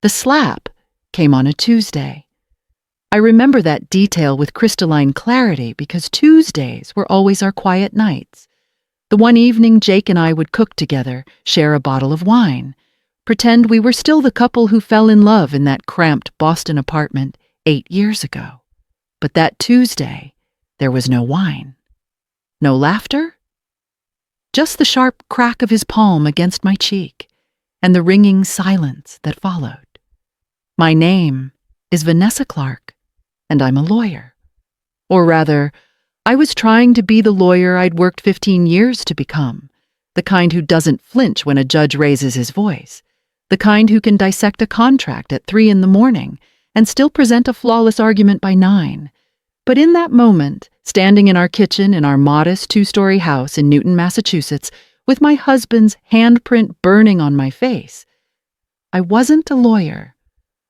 The slap came on a Tuesday. I remember that detail with crystalline clarity because Tuesdays were always our quiet nights. The one evening Jake and I would cook together, share a bottle of wine, pretend we were still the couple who fell in love in that cramped Boston apartment 8 years ago. But that Tuesday, there was no wine. No laughter? Just the sharp crack of his palm against my cheek and the ringing silence that followed. My name is Vanessa Clark, and I'm a lawyer. Or rather, I was trying to be the lawyer I'd worked 15 years to become, the kind who doesn't flinch when a judge raises his voice, the kind who can dissect a contract at 3 a.m. and still present a flawless argument by 9. But in that moment, standing in our kitchen in our modest 2-story house in Newton, Massachusetts, with my husband's handprint burning on my face, I wasn't a lawyer.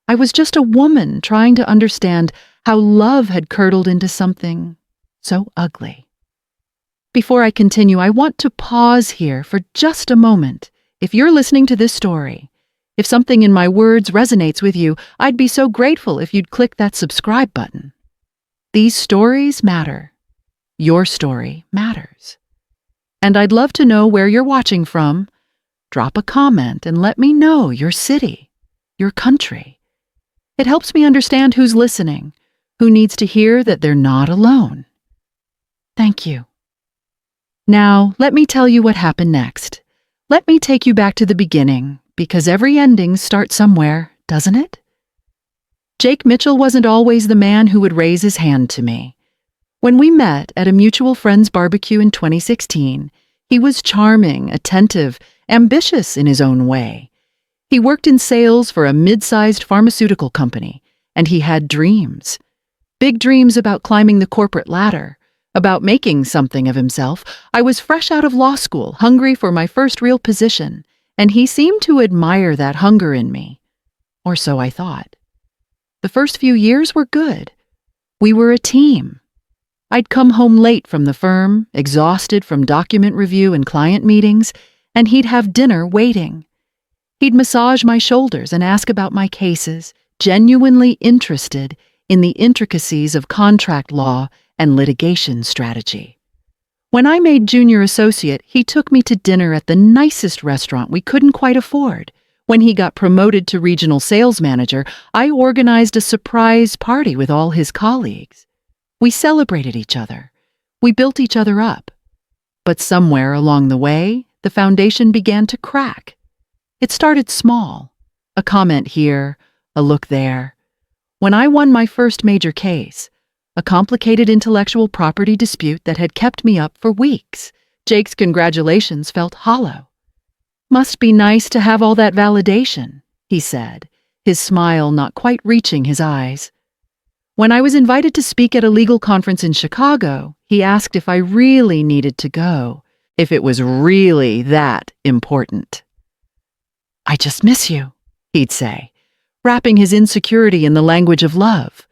I was just a woman trying to understand how love had curdled into something so ugly. Before I continue, I want to pause here for just a moment. If you're listening to this story, if something in my words resonates with you, I'd be so grateful if you'd click that subscribe button. These stories matter. Your story matters. And I'd love to know where you're watching from. Drop a comment and let me know your city, your country. It helps me understand who's listening, who needs to hear that they're not alone. Thank you. Now, let me tell you what happened next. Let me take you back to the beginning, because every ending starts somewhere, doesn't it? Jake Mitchell wasn't always the man who would raise his hand to me. When we met at a mutual friend's barbecue in 2016, he was charming, attentive, ambitious in his own way. He worked in sales for a mid-sized pharmaceutical company, and he had dreams. Big dreams about climbing the corporate ladder, about making something of himself. I was fresh out of law school, hungry for my first real position, and he seemed to admire that hunger in me. Or so I thought. The first few years were good. We were a team. I'd come home late from the firm, exhausted from document review and client meetings, and he'd have dinner waiting. He'd massage my shoulders and ask about my cases, genuinely interested in the intricacies of contract law and litigation strategy. When I made junior associate, he took me to dinner at the nicest restaurant we couldn't quite afford. When he got promoted to regional sales manager, I organized a surprise party with all his colleagues. We celebrated each other. We built each other up. But somewhere along the way, the foundation began to crack. It started small, a comment here, a look there. When I won my first major case, a complicated intellectual property dispute that had kept me up for weeks, Jake's congratulations felt hollow. "Must be nice to have all that validation," he said, his smile not quite reaching his eyes. When I was invited to speak at a legal conference in Chicago, he asked if I really needed to go, if it was really that important. "I just miss you," he'd say, wrapping his insecurity in the language of love.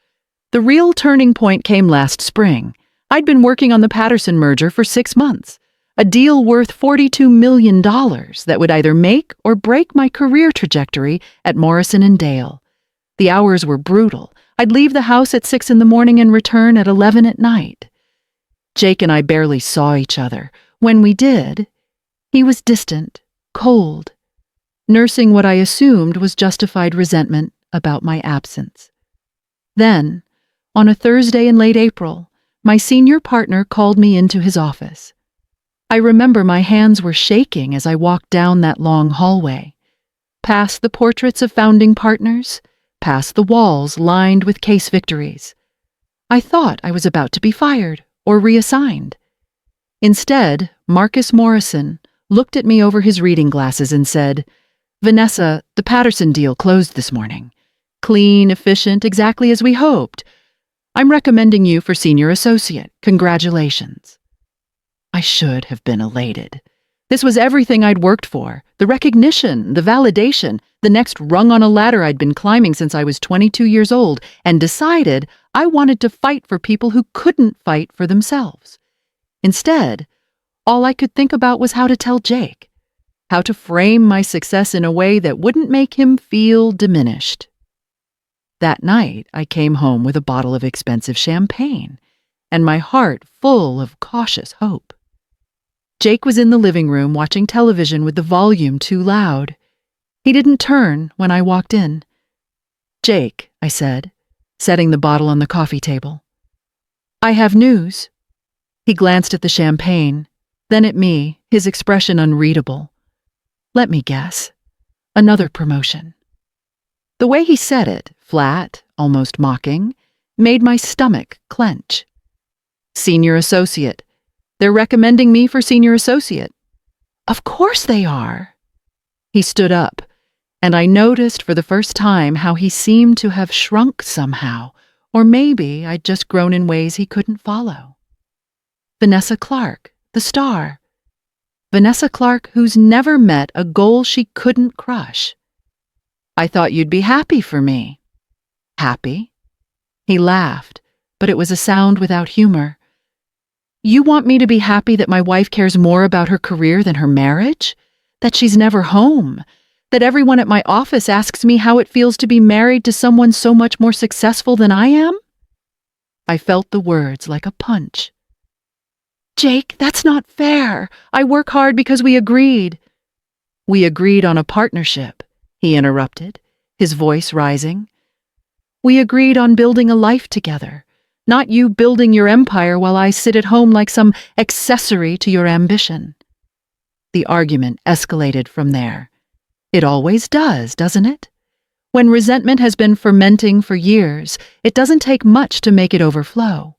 The real turning point came last spring. I'd been working on the Patterson merger for 6 months, a deal worth $42 million that would either make or break my career trajectory at Morrison & Dale. The hours were brutal. I'd leave the house at 6 a.m. and return at 11 at night. Jake and I barely saw each other. When we did, he was distant, cold, nursing what I assumed was justified resentment about my absence. Then, on a Thursday in late April, my senior partner called me into his office. I remember my hands were shaking as I walked down that long hallway, past the portraits of founding partners, past the walls lined with case victories. I thought I was about to be fired or reassigned. Instead, Marcus Morrison looked at me over his reading glasses and said, "Vanessa, the Patterson deal closed this morning. Clean, efficient, exactly as we hoped. I'm recommending you for senior associate. Congratulations." I should have been elated. This was everything I'd worked for, the recognition, the validation, the next rung on a ladder I'd been climbing since I was 22 years old, and decided I wanted to fight for people who couldn't fight for themselves. Instead, all I could think about was how to tell Jake, how to frame my success in a way that wouldn't make him feel diminished. That night, I came home with a bottle of expensive champagne and my heart full of cautious hope. Jake was in the living room watching television with the volume too loud. He didn't turn when I walked in. "Jake," I said, setting the bottle on the coffee table. "I have news." He glanced at the champagne, then at me, his expression unreadable. "Let me guess. Another promotion." The way he said it, flat, almost mocking, made my stomach clench. "Senior associate. They're recommending me for senior associate." "Of course they are." He stood up, and I noticed for the first time how he seemed to have shrunk somehow, or maybe I'd just grown in ways he couldn't follow. Vanessa Clark, the star. Vanessa Clark, who's never met a goal she couldn't crush. "I thought you'd be happy for me." "Happy?" He laughed, but it was a sound without humor. "You want me to be happy that my wife cares more about her career than her marriage? That she's never home? That everyone at my office asks me how it feels to be married to someone so much more successful than I am?" I felt the words like a punch. "Jake, that's not fair. I work hard because we agreed." "We agreed on a partnership," he interrupted, his voice rising. "We agreed on building a life together, not you building your empire while I sit at home like some accessory to your ambition." The argument escalated from there. It always does, doesn't it? When resentment has been fermenting for years, it doesn't take much to make it overflow.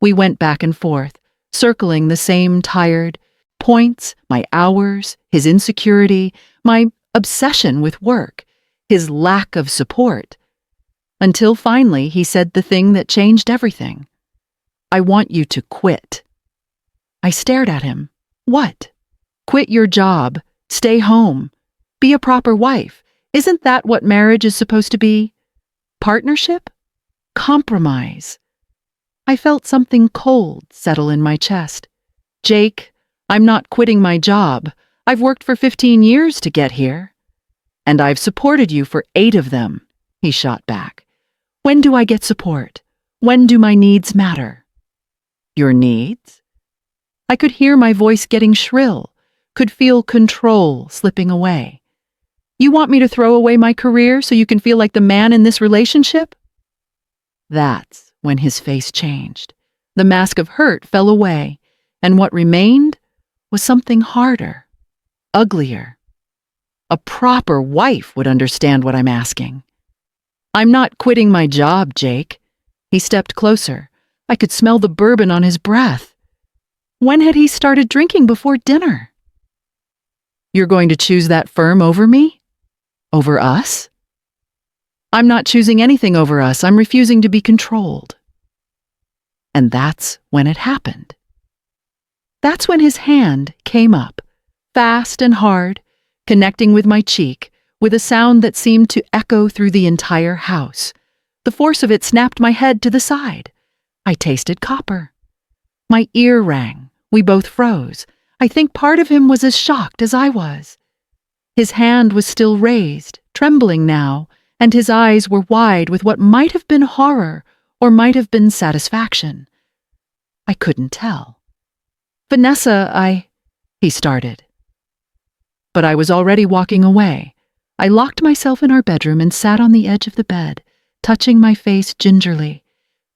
We went back and forth, circling the same tired points, my hours, his insecurity, my obsession with work, his lack of support, until finally he said the thing that changed everything. "I want you to quit." I stared at him. "What? Quit your job, stay home, be a proper wife. Isn't that what marriage is supposed to be? Partnership? Compromise." I felt something cold settle in my chest. "Jake, I'm not quitting my job. I've worked for 15 years to get here." "And I've supported you for 8 of them," he shot back. "When do I get support? When do my needs matter?" "Your needs?" I could hear my voice getting shrill, could feel control slipping away. "You want me to throw away my career so you can feel like the man in this relationship?" That's when his face changed. The mask of hurt fell away, and what remained was something harder, uglier. A proper wife would understand what I'm asking. "I'm not quitting my job, Jake." He stepped closer. I could smell the bourbon on his breath. When had he started drinking before dinner? "You're going to choose that firm over me? Over us?" "I'm not choosing anything over us. I'm refusing to be controlled." And that's when it happened. That's when his hand came up, fast and hard, connecting with my cheek, with a sound that seemed to echo through the entire house. The force of it snapped my head to the side. I tasted copper. My ear rang. We both froze. I think part of him was as shocked as I was. His hand was still raised, trembling now, and his eyes were wide with what might have been horror or might have been satisfaction. I couldn't tell. "Vanessa, he started. But I was already walking away. I locked myself in our bedroom and sat on the edge of the bed, touching my face gingerly,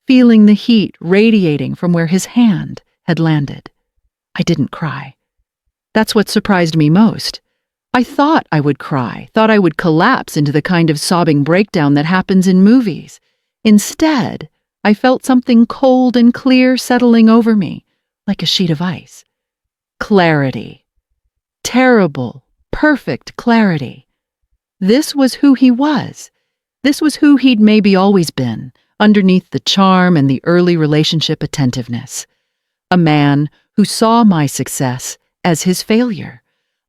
feeling the heat radiating from where his hand had landed. I didn't cry. That's what surprised me most. I thought I would cry, thought I would collapse into the kind of sobbing breakdown that happens in movies. Instead, I felt something cold and clear settling over me, like a sheet of ice. Clarity. Terrible, perfect clarity. This was who he was. This was who he'd maybe always been, underneath the charm and the early relationship attentiveness. A man who saw my success as his failure.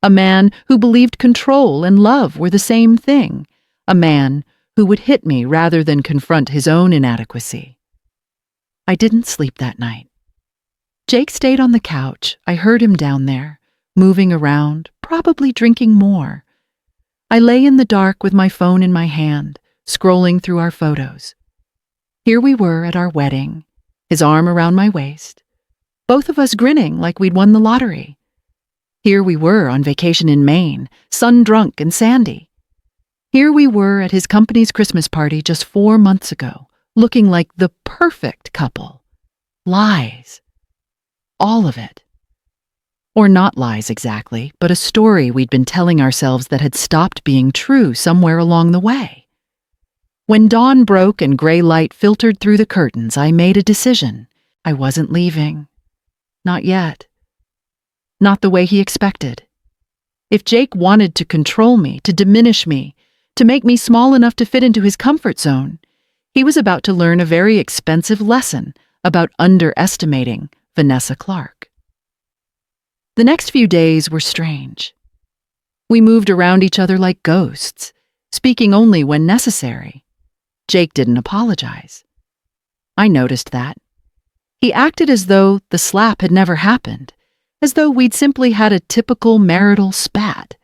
A man who believed control and love were the same thing. A man who would hit me rather than confront his own inadequacy. I didn't sleep that night. Jake stayed on the couch. I heard him down there, moving around, probably drinking more. I lay in the dark with my phone in my hand, scrolling through our photos. Here we were at our wedding, his arm around my waist, both of us grinning like we'd won the lottery. Here we were on vacation in Maine, sun-drunk and sandy. Here we were at his company's Christmas party just 4 months ago, looking like the perfect couple. Lies. All of it. Or not lies exactly, but a story we'd been telling ourselves that had stopped being true somewhere along the way. When dawn broke and gray light filtered through the curtains, I made a decision. I wasn't leaving. Not yet. Not the way he expected. If Jake wanted to control me, to diminish me, to make me small enough to fit into his comfort zone, he was about to learn a very expensive lesson about underestimating Vanessa Clark. The next few days were strange. We moved around each other like ghosts, speaking only when necessary. Jake didn't apologize. I noticed that. He acted as though the slap had never happened, as though we'd simply had a typical marital spat.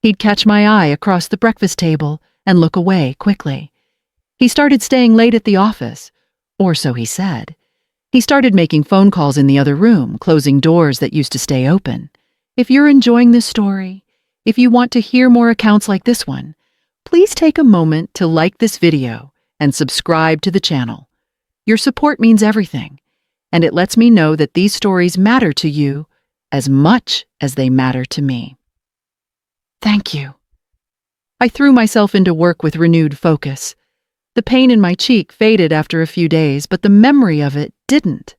He'd catch my eye across the breakfast table and look away quickly. He started staying late at the office, or so he said. He started making phone calls in the other room, closing doors that used to stay open. If you're enjoying this story, if you want to hear more accounts like this one, please take a moment to like this video and subscribe to the channel. Your support means everything, and it lets me know that these stories matter to you as much as they matter to me. Thank you. I threw myself into work with renewed focus. The pain in my cheek faded after a few days, but the memory of it didn't.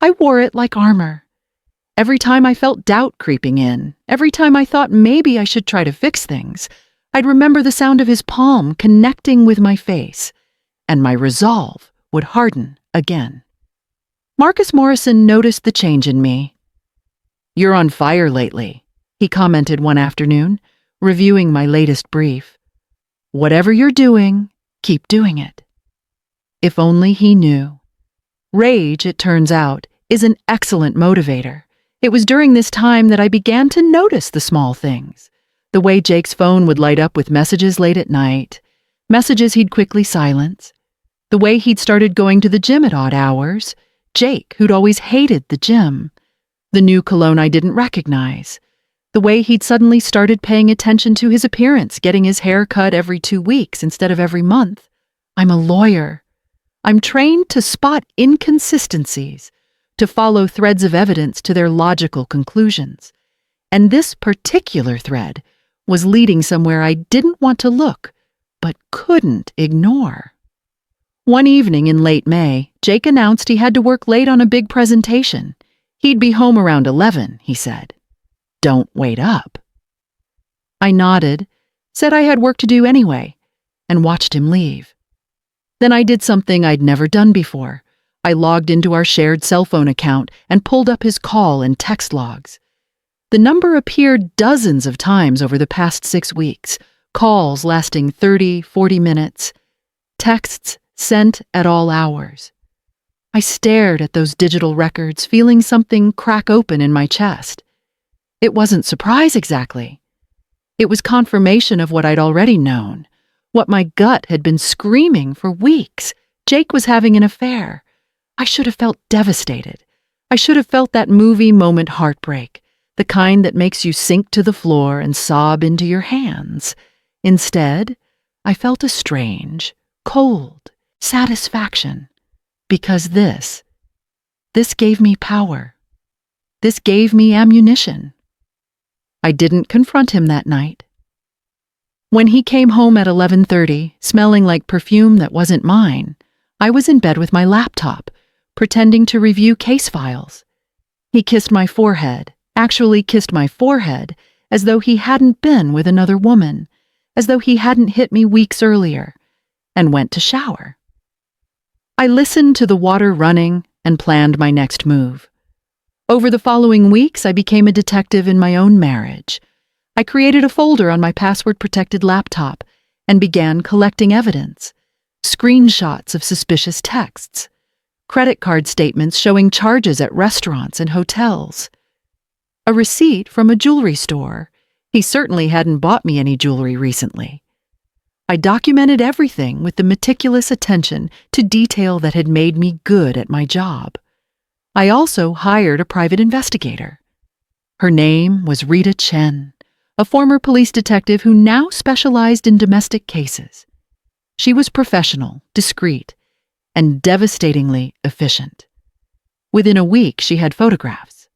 I wore it like armor. Every time I felt doubt creeping in, every time I thought maybe I should try to fix things, I'd remember the sound of his palm connecting with my face, and my resolve would harden again. Marcus Morrison noticed the change in me. "You're on fire lately," he commented one afternoon, reviewing my latest brief. "Whatever you're doing, keep doing it." If only he knew. Rage, it turns out, is an excellent motivator. It was during this time that I began to notice the small things. The way Jake's phone would light up with messages late at night, messages he'd quickly silence. The way he'd started going to the gym at odd hours. Jake, who'd always hated the gym. The new cologne I didn't recognize. The way he'd suddenly started paying attention to his appearance, getting his hair cut every 2 weeks instead of every month. I'm a lawyer. I'm trained to spot inconsistencies, to follow threads of evidence to their logical conclusions. And this particular thread was leading somewhere I didn't want to look, but couldn't ignore. One evening in late May, Jake announced he had to work late on a big presentation. He'd be home around 11, he said. "Don't wait up." I nodded, said I had work to do anyway, and watched him leave. Then I did something I'd never done before. I logged into our shared cell phone account and pulled up his call and text logs. The number appeared dozens of times over the past 6 weeks, calls lasting 30, 40 minutes, texts sent at all hours. I stared at those digital records, feeling something crack open in my chest. It wasn't surprise exactly. It was confirmation of what I'd already known, what my gut had been screaming for weeks. Jake was having an affair. I should have felt devastated. I should have felt that movie moment heartbreak, the kind that makes you sink to the floor and sob into your hands. Instead, I felt a strange, cold satisfaction, because this gave me power. This gave me ammunition. I didn't confront him that night. When he came home at 11:30, smelling like perfume that wasn't mine, I was in bed with my laptop, pretending to review case files. He kissed my forehead, actually kissed my forehead, as though he hadn't been with another woman, as though he hadn't hit me weeks earlier, and went to shower. I listened to the water running and planned my next move. Over the following weeks, I became a detective in my own marriage. I created a folder on my password-protected laptop and began collecting evidence, screenshots of suspicious texts, credit card statements showing charges at restaurants and hotels. a receipt from a jewelry store. He certainly hadn't bought me any jewelry recently. I documented everything with the meticulous attention to detail that had made me good at my job. I also hired a private investigator. Her name was Rita Chen, a former police detective who now specialized in domestic cases. She was professional, discreet, and devastatingly efficient. Within a week, she had photographs.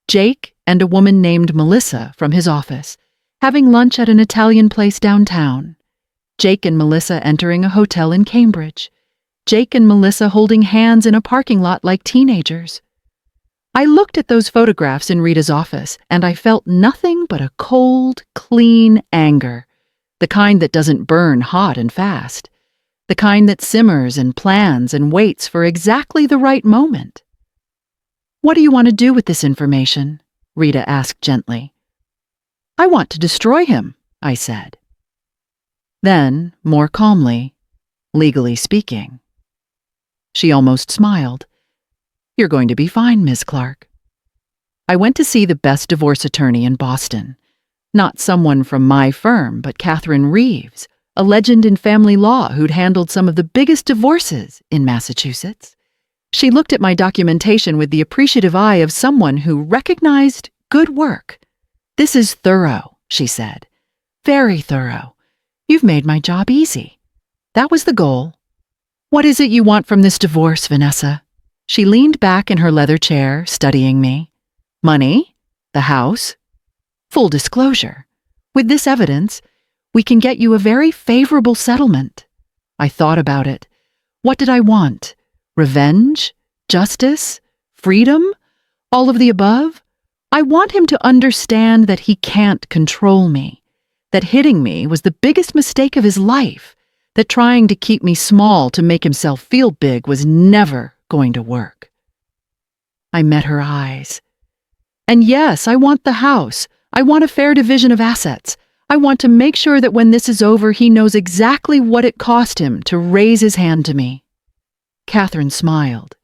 Jake and a woman named Melissa from his office, having lunch at an Italian place downtown. Jake and Melissa entering a hotel in Cambridge. Jake and Melissa holding hands in a parking lot like teenagers. I looked at those photographs in Rita's office, and I felt nothing but a cold, clean anger, the kind that doesn't burn hot and fast, the kind that simmers and plans and waits for exactly the right moment. "What do you want to do with this information?" Rita asked gently. "I want to destroy him," I said. Then, more calmly, "Legally speaking." She almost smiled. "You're going to be fine, Miss Clark." I went to see the best divorce attorney in Boston. Not someone from my firm, but Catherine Reeves, a legend in family law who'd handled some of the biggest divorces in Massachusetts. She looked at my documentation with the appreciative eye of someone who recognized good work. "This is thorough," she said. "Very thorough. You've made my job easy. That was the goal. What is it you want from this divorce, Vanessa?" She leaned back in her leather chair, studying me. "Money? The house? Full disclosure. With this evidence, we can get you a very favorable settlement." I thought about it. What did I want? Revenge? Justice? Freedom? All of the above? I want him to understand that he can't control me, that hitting me was the biggest mistake of his life, that trying to keep me small to make himself feel big was never going to work. I met her eyes. "And yes, I want the house. I want a fair division of assets. I want to make sure that when this is over, he knows exactly what it cost him to raise his hand to me." Catherine smiled.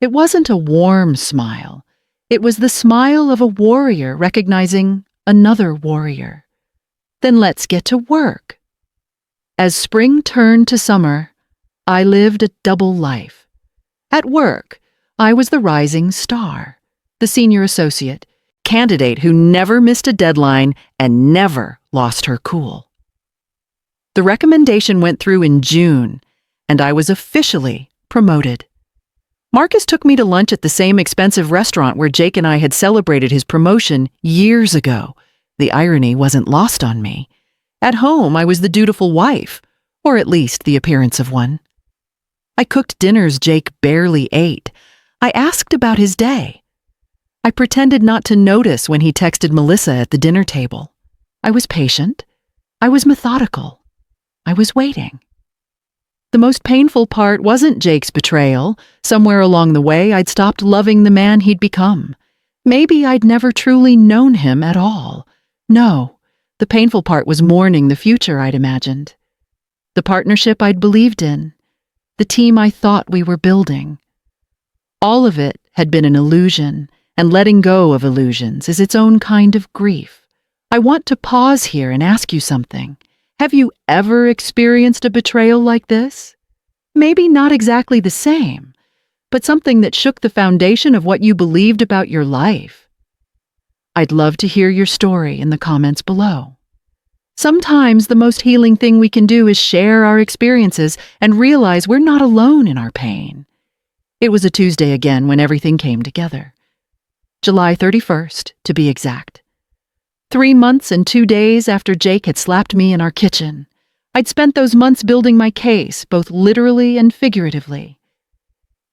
It wasn't a warm smile. It was the smile of a warrior recognizing another warrior. "Then let's get to work." As spring turned to summer, I lived a double life. At work, I was the rising star, the senior associate, candidate who never missed a deadline and never lost her cool. The recommendation went through in June, and I was officially promoted. Marcus took me to lunch at the same expensive restaurant where Jake and I had celebrated his promotion years ago. The irony wasn't lost on me. At home, I was the dutiful wife, or at least the appearance of one. I cooked dinners Jake barely ate. I asked about his day. I pretended not to notice when he texted Melissa at the dinner table. I was patient. I was methodical. I was waiting. The most painful part wasn't Jake's betrayal. Somewhere along the way, I'd stopped loving the man he'd become. Maybe I'd never truly known him at all. No, the painful part was mourning the future I'd imagined. The partnership I'd believed in. The team I thought we were building. All of it had been an illusion, and letting go of illusions is its own kind of grief. I want to pause here and ask you something. Have you ever experienced a betrayal like this? Maybe not exactly the same, but something that shook the foundation of what you believed about your life. I'd love to hear your story in the comments below. Sometimes the most healing thing we can do is share our experiences and realize we're not alone in our pain. It was a Tuesday again when everything came together. July 31st, to be exact. 3 months and 2 days after Jake had slapped me in our kitchen. I'd spent those months building my case, both literally and figuratively.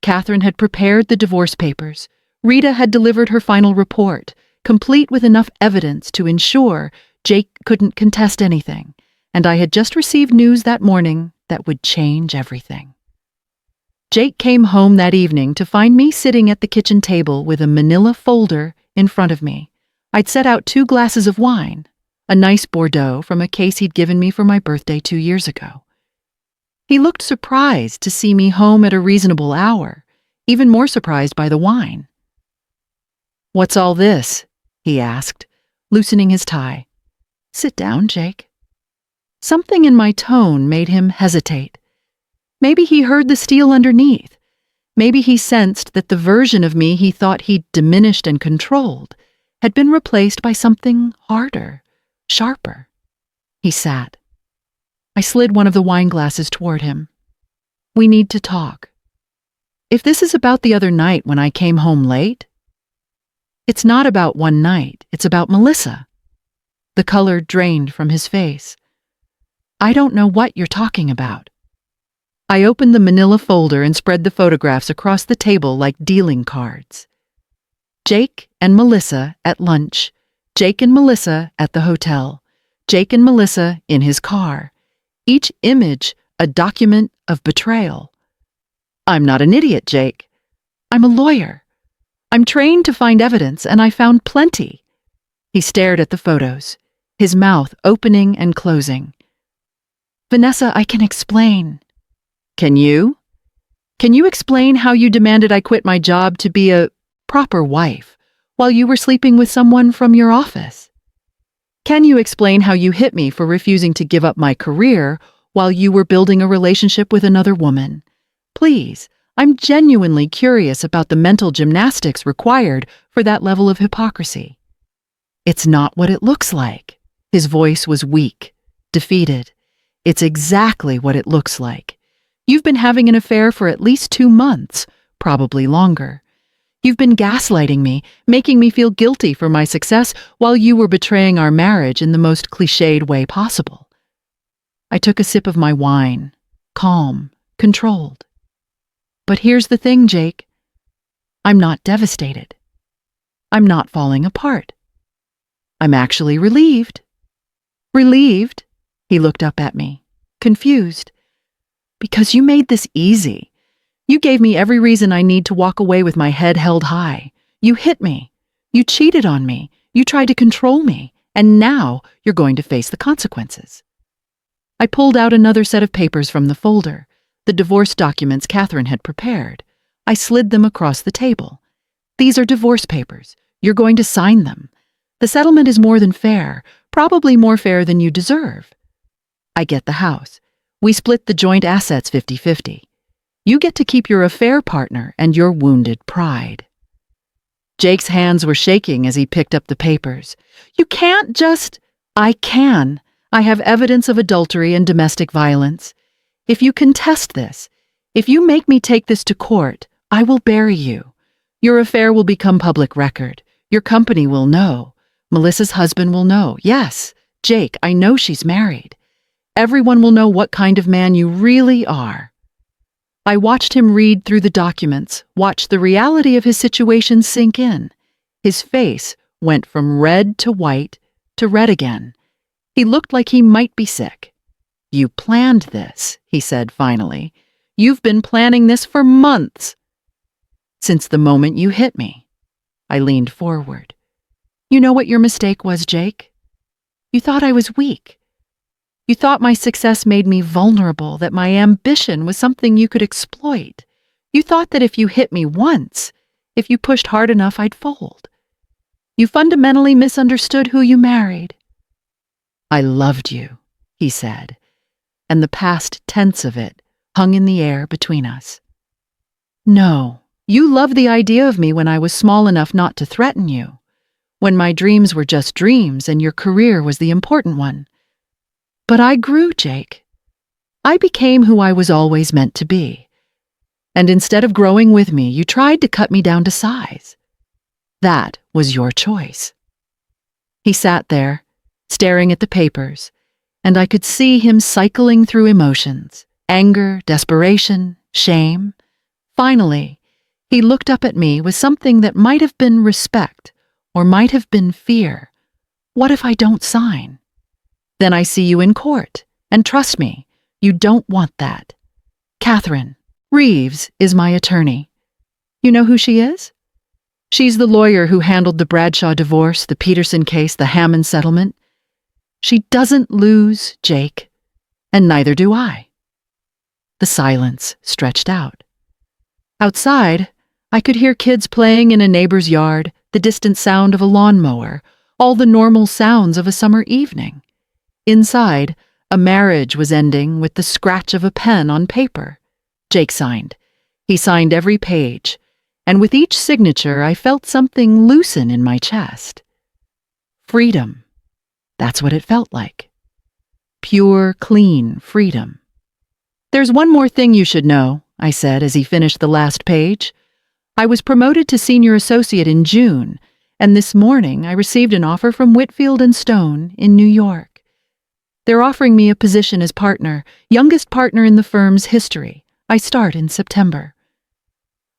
Catherine had prepared the divorce papers. Rita had delivered her final report, complete with enough evidence to ensure Jake couldn't contest anything, and I had just received news that morning that would change everything. Jake came home that evening to find me sitting at the kitchen table with a manila folder in front of me. I'd set out 2 glasses of wine, a nice Bordeaux from a case he'd given me for my birthday 2 years ago. He looked surprised to see me home at a reasonable hour, even more surprised by the wine. "What's all this?" he asked, loosening his tie. Sit down, Jake. Something in my tone made him hesitate. Maybe he heard the steel underneath. Maybe he sensed that the version of me he thought he'd diminished and controlled had been replaced by something harder, sharper. He sat. I slid one of the wine glasses toward him. We need to talk. If this is about the other night when I came home late, it's not about one night, it's about Melissa. The color drained from his face. I don't know what you're talking about. I opened the manila folder and spread the photographs across the table like dealing cards. Jake and Melissa at lunch. Jake and Melissa at the hotel. Jake and Melissa in his car. Each image a document of betrayal. I'm not an idiot, Jake. I'm a lawyer. I'm trained to find evidence, and I found plenty. He stared at the photos, his mouth opening and closing. Vanessa, I can explain. Can you? Can you explain how you demanded I quit my job to be a proper wife while you were sleeping with someone from your office? Can you explain how you hit me for refusing to give up my career while you were building a relationship with another woman? Please, I'm genuinely curious about the mental gymnastics required for that level of hypocrisy. It's not what it looks like. His voice was weak, defeated. It's exactly what it looks like. You've been having an affair for at least 2 months, probably longer. You've been gaslighting me, making me feel guilty for my success while you were betraying our marriage in the most cliched way possible. I took a sip of my wine, calm, controlled. But here's the thing, Jake. I'm not devastated. I'm not falling apart. I'm actually relieved. Relieved? He looked up at me, confused. Because you made this easy. You gave me every reason I need to walk away with my head held high. You hit me. You cheated on me. You tried to control me. And now you're going to face the consequences. I pulled out another set of papers from the folder, the divorce documents Catherine had prepared. I slid them across the table. These are divorce papers. You're going to sign them. The settlement is more than fair, probably more fair than you deserve. I get the house. We split the joint assets 50-50. You get to keep your affair partner and your wounded pride. Jake's hands were shaking as he picked up the papers. You can't just... I can. I have evidence of adultery and domestic violence. If you contest this, if you make me take this to court, I will bury you. Your affair will become public record. Your company will know. Melissa's husband will know. Yes, Jake, I know she's married. Everyone will know what kind of man you really are. I watched him read through the documents, watched the reality of his situation sink in. His face went from red to white to red again. He looked like he might be sick. You planned this, he said finally. You've been planning this for months. Since the moment you hit me. I leaned forward. You know what your mistake was, Jake? You thought I was weak. You thought my success made me vulnerable, that my ambition was something you could exploit. You thought that if you hit me once, if you pushed hard enough, I'd fold. You fundamentally misunderstood who you married. I loved you, he said, and the past tense of it hung in the air between us. No, you loved the idea of me when I was small enough not to threaten you, when my dreams were just dreams and your career was the important one. But I grew, Jake. I became who I was always meant to be. And instead of growing with me, you tried to cut me down to size. That was your choice. He sat there, staring at the papers, and I could see him cycling through emotions, anger, desperation, shame. Finally, he looked up at me with something that might have been respect or might have been fear. What if I don't sign? Then I see you in court, and trust me, you don't want that. Catherine Reeves is my attorney. You know who she is? She's the lawyer who handled the Bradshaw divorce, the Peterson case, the Hammond settlement. She doesn't lose, Jake, and neither do I. The silence stretched out. Outside, I could hear kids playing in a neighbor's yard, the distant sound of a lawnmower, all the normal sounds of a summer evening. Inside, a marriage was ending with the scratch of a pen on paper. Jake signed. He signed every page, and with each signature I felt something loosen in my chest. Freedom. That's what it felt like. Pure, clean freedom. "There's one more thing you should know," I said as he finished the last page. "I was promoted to senior associate in June, and this morning I received an offer from Whitfield and Stone in New York. They're offering me a position as partner, youngest partner in the firm's history. I start in September."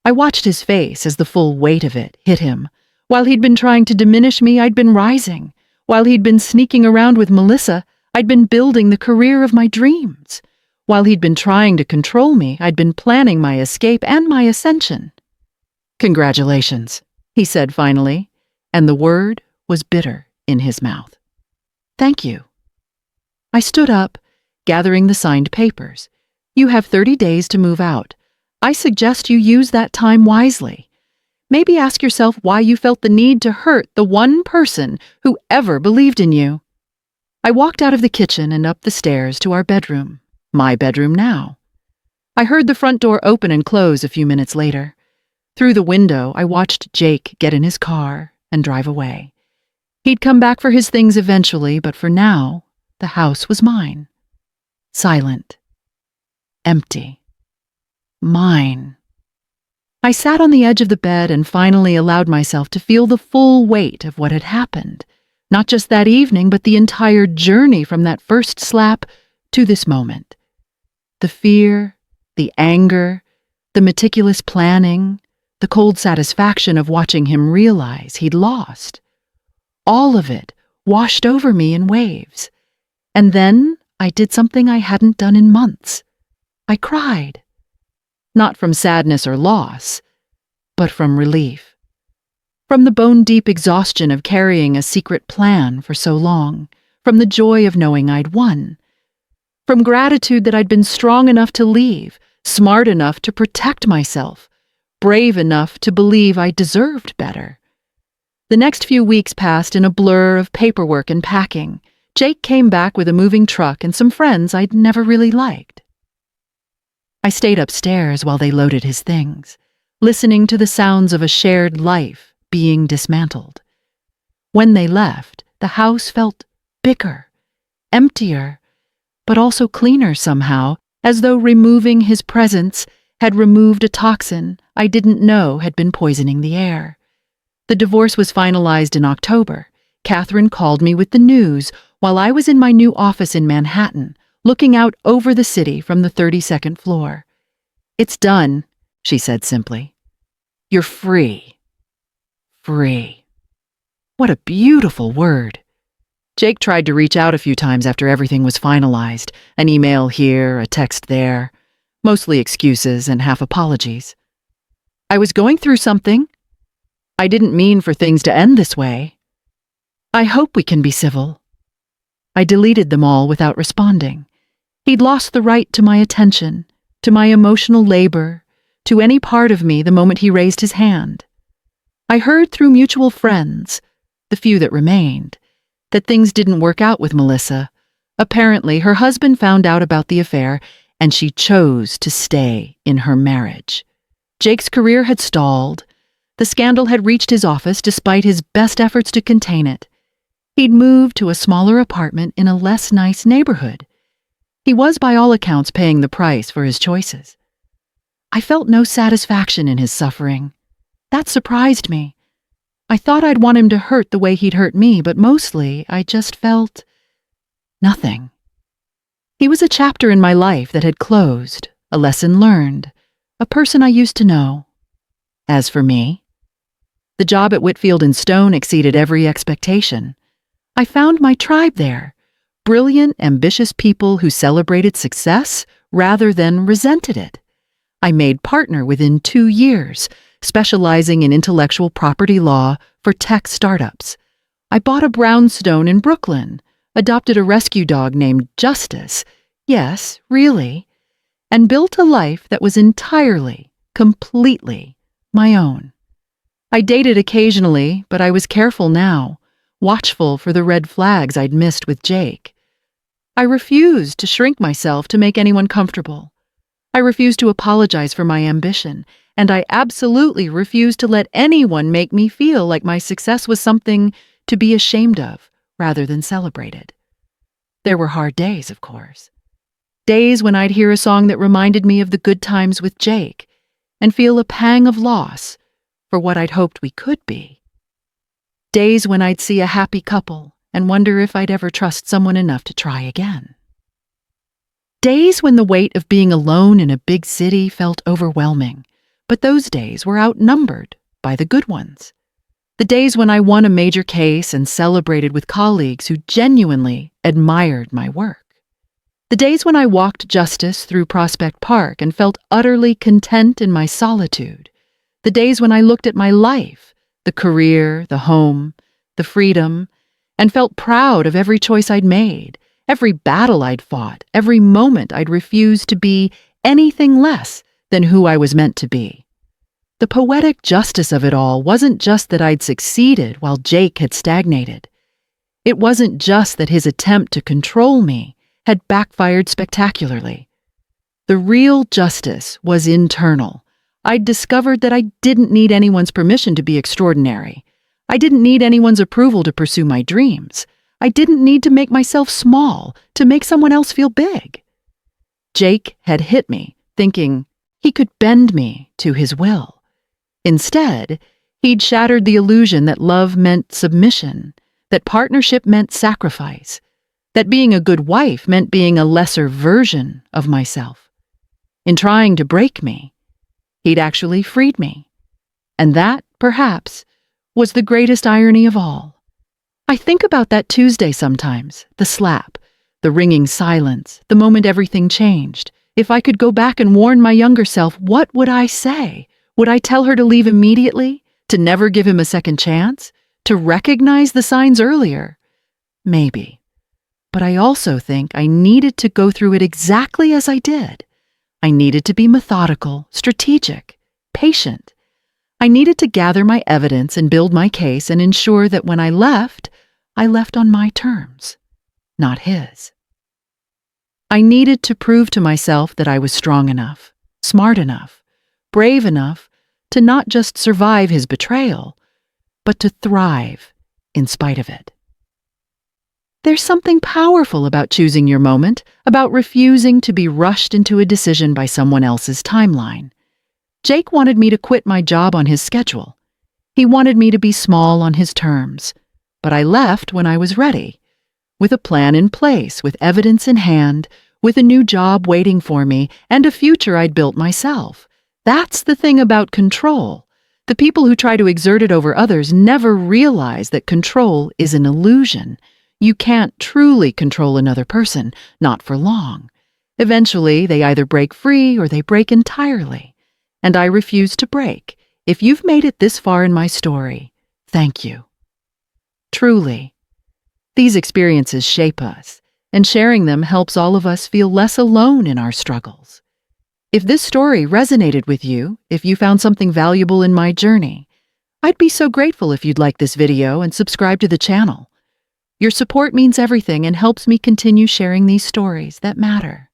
I watched his face as the full weight of it hit him. While he'd been trying to diminish me, I'd been rising. While he'd been sneaking around with Melissa, I'd been building the career of my dreams. While he'd been trying to control me, I'd been planning my escape and my ascension. "Congratulations," he said finally, and the word was bitter in his mouth. "Thank you." I stood up, gathering the signed papers. "You have 30 days to move out. I suggest you use that time wisely. Maybe ask yourself why you felt the need to hurt the one person who ever believed in you." I walked out of the kitchen and up the stairs to our bedroom, my bedroom now. I heard the front door open and close a few minutes later. Through the window, I watched Jake get in his car and drive away. He'd come back for his things eventually, but for now, the house was mine. Silent. Empty. Mine. I sat on the edge of the bed and finally allowed myself to feel the full weight of what had happened. Not just that evening, but the entire journey from that first slap to this moment. The fear, the anger, the meticulous planning, the cold satisfaction of watching him realize he'd lost. All of it washed over me in waves. And then I did something I hadn't done in months. I cried. Not from sadness or loss, but from relief. From the bone-deep exhaustion of carrying a secret plan for so long, from the joy of knowing I'd won, from gratitude that I'd been strong enough to leave, smart enough to protect myself, brave enough to believe I deserved better. The next few weeks passed in a blur of paperwork and packing. Jake came back with a moving truck and some friends I'd never really liked. I stayed upstairs while they loaded his things, listening to the sounds of a shared life being dismantled. When they left, the house felt bigger, emptier, but also cleaner somehow, as though removing his presence had removed a toxin I didn't know had been poisoning the air. The divorce was finalized in October. Catherine called me with the news while I was in my new office in Manhattan, looking out over the city from the 32nd floor. "It's done," she said simply. "You're free." Free. What a beautiful word. Jake tried to reach out a few times after everything was finalized, an email here, a text there, mostly excuses and half apologies. "I was going through something. I didn't mean for things to end this way. I hope we can be civil." I deleted them all without responding. He'd lost the right to my attention, to my emotional labor, to any part of me the moment he raised his hand. I heard through mutual friends, the few that remained, that things didn't work out with Melissa. Apparently, her husband found out about the affair, and she chose to stay in her marriage. Jake's career had stalled. The scandal had reached his office despite his best efforts to contain it. He'd moved to a smaller apartment in a less nice neighborhood. He was, by all accounts, paying the price for his choices. I felt no satisfaction in his suffering. That surprised me. I thought I'd want him to hurt the way he'd hurt me, but mostly I just felt nothing. He was a chapter in my life that had closed, a lesson learned, a person I used to know. As for me, the job at Whitfield and Stone exceeded every expectation. I found my tribe there, brilliant, ambitious people who celebrated success rather than resented it. I made partner within 2 years, specializing in intellectual property law for tech startups. I bought a brownstone in Brooklyn, adopted a rescue dog named Justice, yes, really, and built a life that was entirely, completely my own. I dated occasionally, but I was careful now, watchful for the red flags I'd missed with Jake. I refused to shrink myself to make anyone comfortable. I refused to apologize for my ambition, and I absolutely refused to let anyone make me feel like my success was something to be ashamed of rather than celebrated. There were hard days, of course. Days when I'd hear a song that reminded me of the good times with Jake and feel a pang of loss for what I'd hoped we could be. Days when I'd see a happy couple and wonder if I'd ever trust someone enough to try again. Days when the weight of being alone in a big city felt overwhelming, but those days were outnumbered by the good ones. The days when I won a major case and celebrated with colleagues who genuinely admired my work. The days when I walked justice through Prospect Park and felt utterly content in my solitude. The days when I looked at my life, the career, the home, the freedom, and felt proud of every choice I'd made, every battle I'd fought, every moment I'd refused to be anything less than who I was meant to be. The poetic justice of it all wasn't just that I'd succeeded while Jake had stagnated. It wasn't just that his attempt to control me had backfired spectacularly. The real justice was internal. I'd discovered that I didn't need anyone's permission to be extraordinary. I didn't need anyone's approval to pursue my dreams. I didn't need to make myself small to make someone else feel big. Jake had hit me, thinking he could bend me to his will. Instead, he'd shattered the illusion that love meant submission, that partnership meant sacrifice, that being a good wife meant being a lesser version of myself. In trying to break me, he'd actually freed me. And that, perhaps, was the greatest irony of all. I think about that Tuesday sometimes, the slap, the ringing silence, the moment everything changed. If I could go back and warn my younger self, what would I say? Would I tell her to leave immediately? To never give him a second chance? To recognize the signs earlier? Maybe. But I also think I needed to go through it exactly as I did. I needed to be methodical, strategic, patient. I needed to gather my evidence and build my case and ensure that when I left on my terms, not his. I needed to prove to myself that I was strong enough, smart enough, brave enough to not just survive his betrayal, but to thrive in spite of it. There's something powerful about choosing your moment, about refusing to be rushed into a decision by someone else's timeline. Jake wanted me to quit my job on his schedule. He wanted me to be small on his terms. But I left when I was ready, with a plan in place, with evidence in hand, with a new job waiting for me, and a future I'd built myself. That's the thing about control. The people who try to exert it over others never realize that control is an illusion. You can't truly control another person, not for long. Eventually, they either break free or they break entirely. And I refuse to break. If you've made it this far in my story, thank you. Truly. These experiences shape us, and sharing them helps all of us feel less alone in our struggles. If this story resonated with you, if you found something valuable in my journey, I'd be so grateful if you'd like this video and subscribe to the channel. Your support means everything and helps me continue sharing these stories that matter.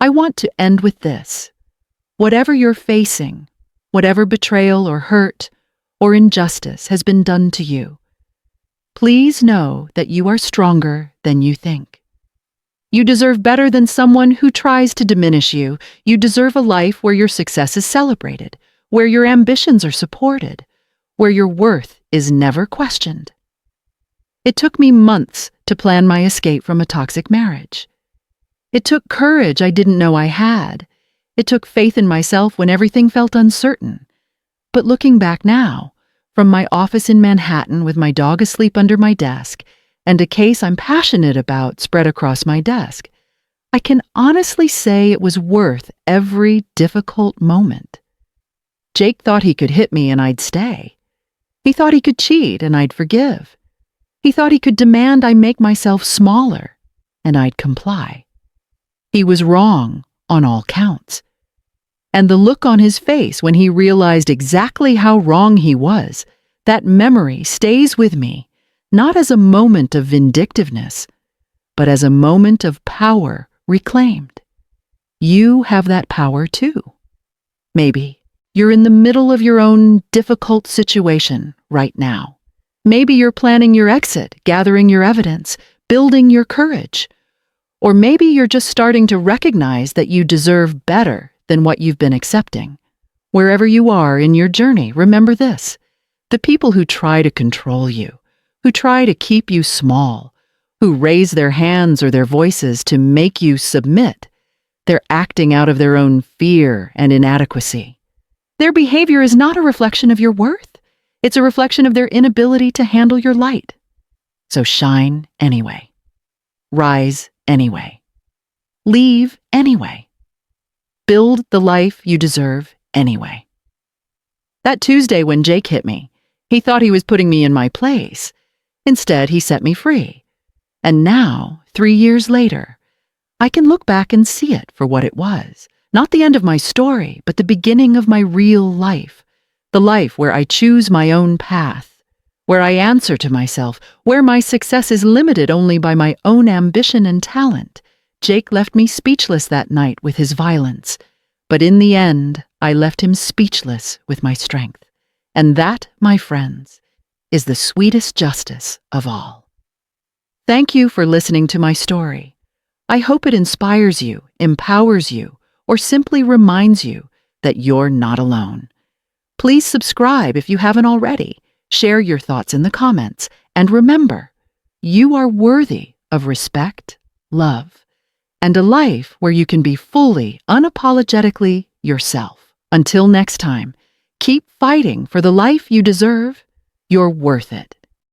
I want to end with this. Whatever you're facing, whatever betrayal or hurt or injustice has been done to you, please know that you are stronger than you think. You deserve better than someone who tries to diminish you. You deserve a life where your success is celebrated, where your ambitions are supported, where your worth is never questioned. It took me months to plan my escape from a toxic marriage. It took courage I didn't know I had. It took faith in myself when everything felt uncertain. But looking back now, from my office in Manhattan with my dog asleep under my desk and a case I'm passionate about spread across my desk, I can honestly say it was worth every difficult moment. Jake thought he could hit me and I'd stay. He thought he could cheat and I'd forgive. He thought he could demand I make myself smaller and I'd comply. He was wrong on all counts. And the look on his face when he realized exactly how wrong he was, that memory stays with me, not as a moment of vindictiveness, but as a moment of power reclaimed. You have that power too. Maybe you're in the middle of your own difficult situation right now. Maybe you're planning your exit, gathering your evidence, building your courage. Or maybe you're just starting to recognize that you deserve better than what you've been accepting. Wherever you are in your journey, remember this: the people who try to control you, who try to keep you small, who raise their hands or their voices to make you submit, they're acting out of their own fear and inadequacy. Their behavior is not a reflection of your worth. It's a reflection of their inability to handle your light. So shine anyway. Rise anyway. Leave anyway. Build the life you deserve anyway. That Tuesday when Jake hit me, he thought he was putting me in my place. Instead, he set me free. And now, 3 years later, I can look back and see it for what it was. Not the end of my story, but the beginning of my real life. The life where I choose my own path, where I answer to myself, where my success is limited only by my own ambition and talent. Jake left me speechless that night with his violence, but in the end, I left him speechless with my strength. And that, my friends, is the sweetest justice of all. Thank you for listening to my story. I hope it inspires you, empowers you, or simply reminds you that you're not alone. Please subscribe if you haven't already. Share your thoughts in the comments. And remember, you are worthy of respect, love, and a life where you can be fully, unapologetically yourself. Until next time, keep fighting for the life you deserve. You're worth it.